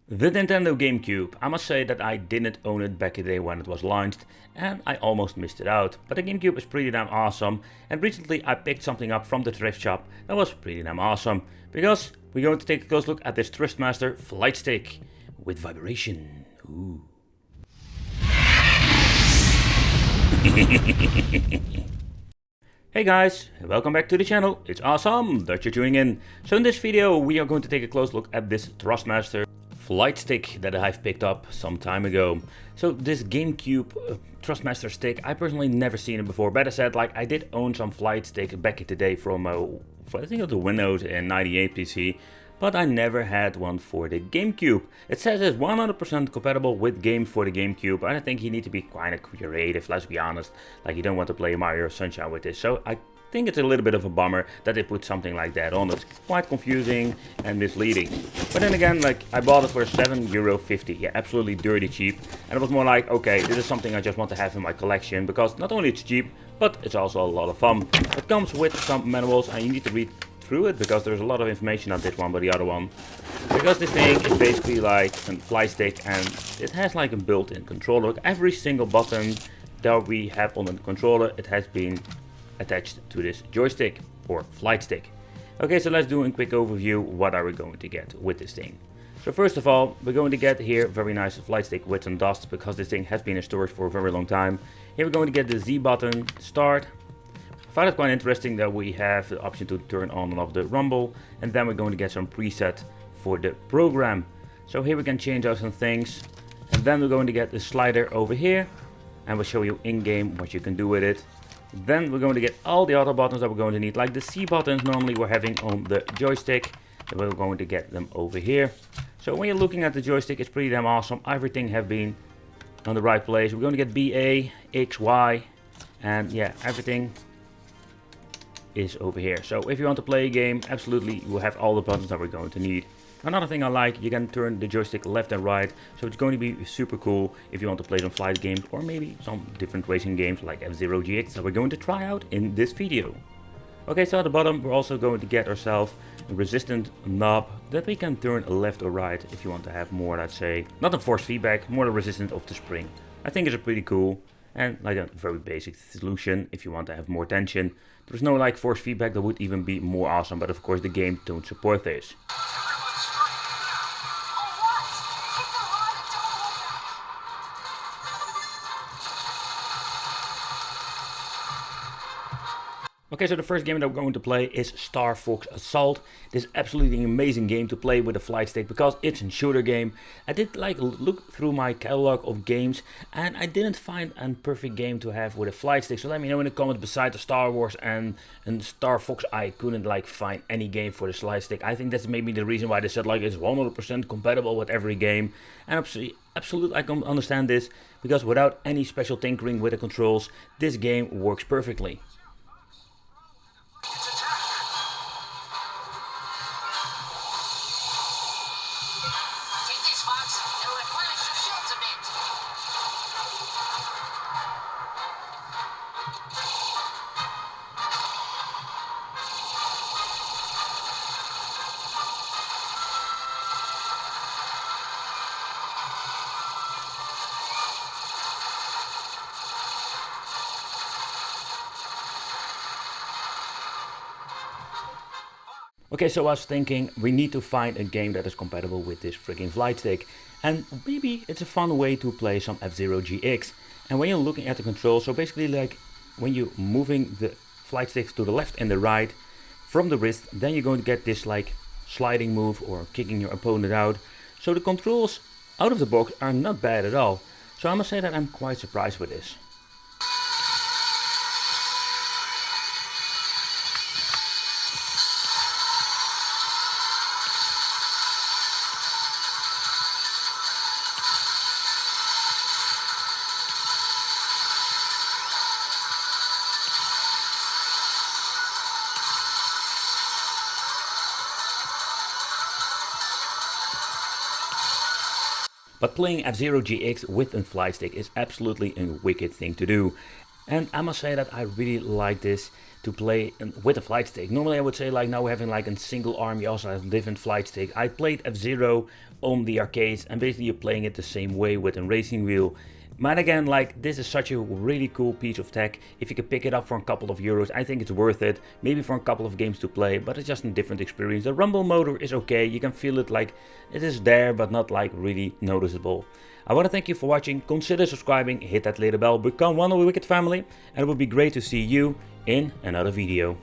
The Nintendo GameCube. I must say that I didn't own it back in the day when it was launched, and I almost missed it out. But the GameCube is pretty damn awesome, and recently I picked something up from the thrift shop that was pretty damn awesome, because we're going to take a close look at this Thrustmaster Flightstick with vibration. Ooh. Hey guys, welcome back to the channel. It's awesome that you're tuning in. So in this video we are going to take a close look at this Thrustmaster Flightstick that I've picked up some time ago. So this GameCube Thrustmaster stick, I personally never seen it before. Better said, like, I did own some Flightstick back in the day from I think it was the Windows and 98 PC, but I never had one for the GameCube. It says it's 100% compatible with games for the GameCube, and I think you need to be kind of creative, let's be honest. Like, you don't want to play Mario Sunshine with this, so I think it's a little bit of a bummer that they put something like that on. It's quite confusing and misleading. But then again, like, I bought it for €7.50, yeah, absolutely dirty cheap. And it was more like, okay, this is something I just want to have in my collection, because not only it's cheap, but it's also a lot of fun. It comes with some manuals, and you need to read through it because there's a lot of information on this one but the other one, because this thing is basically like a fly stick, and it has like a built-in controller. Every single button that we have on the controller, it has been attached to this joystick or flight stick. Okay, so let's do a quick overview. What are we going to get with this thing? So first of all, we're going to get here very nice flight stick with some dust, because this thing has been in storage for a very long time. Here we're going to get the Z button, start. I find it quite interesting that we have the option to turn on and off the rumble, and then we're going to get some preset for the program. So here we can change out some things, and then we're going to get the slider over here, and we'll show you in-game what you can do with it. Then we're going to get all the other buttons that we're going to need, like the C buttons normally we're having on the joystick, and we're going to get them over here. So when you're looking at the joystick, it's pretty damn awesome. Everything have been on the right place. We're going to get B, A, X, Y, and yeah, everything is over here. So if you want to play a game, absolutely you will have all the buttons that we're going to need. Another thing I like, you can turn the joystick left and right, so it's going to be super cool if you want to play some flight games or maybe some different racing games like F-Zero GX that we're going to try out in this video. Okay, so at the bottom we're also going to get ourselves a resistant knob that we can turn left or right if you want to have more, let's say, not a force feedback, more the resistance of the spring. I think it's a pretty cool and like a very basic solution if you want to have more tension. There's no like force feedback that would even be more awesome, but of course the game don't support this. Okay, so the first game that we're going to play is Star Fox Assault. This is absolutely an amazing game to play with a flight stick because it's a shooter game. I did like look through my catalog of games and I didn't find a perfect game to have with a flight stick. So let me know in the comments, beside the Star Wars and Star Fox, I couldn't like find any game for the flight stick. I think that's maybe the reason why they said like it's 100% compatible with every game. And absolutely I can understand this, because without any special tinkering with the controls, this game works perfectly. Okay, so I was thinking we need to find a game that is compatible with this freaking flight stick, and maybe it's a fun way to play some F-Zero GX. And when you're looking at the controls, so basically like when you're moving the flight sticks to the left and the right from the wrist, then you're going to get this like sliding move or kicking your opponent out. So the controls out of the box are not bad at all. So I must say that I'm quite surprised with this. But playing F-Zero GX with a flight stick is absolutely a wicked thing to do. And I must say that I really like this to play with a flight stick. Normally I would say like now we're having like a single arm, you also have different flight stick. I played F-Zero on the arcades, and basically you're playing it the same way with a racing wheel. But again, like, this is such a really cool piece of tech. If you can pick it up for a couple of euros, I think it's worth it. Maybe for a couple of games to play, but it's just a different experience. The rumble motor is okay. You can feel it, like, it is there, but not like really noticeable. I want to thank you for watching. Consider subscribing, hit that little bell, become one of the Wicked family, and it would be great to see you in another video.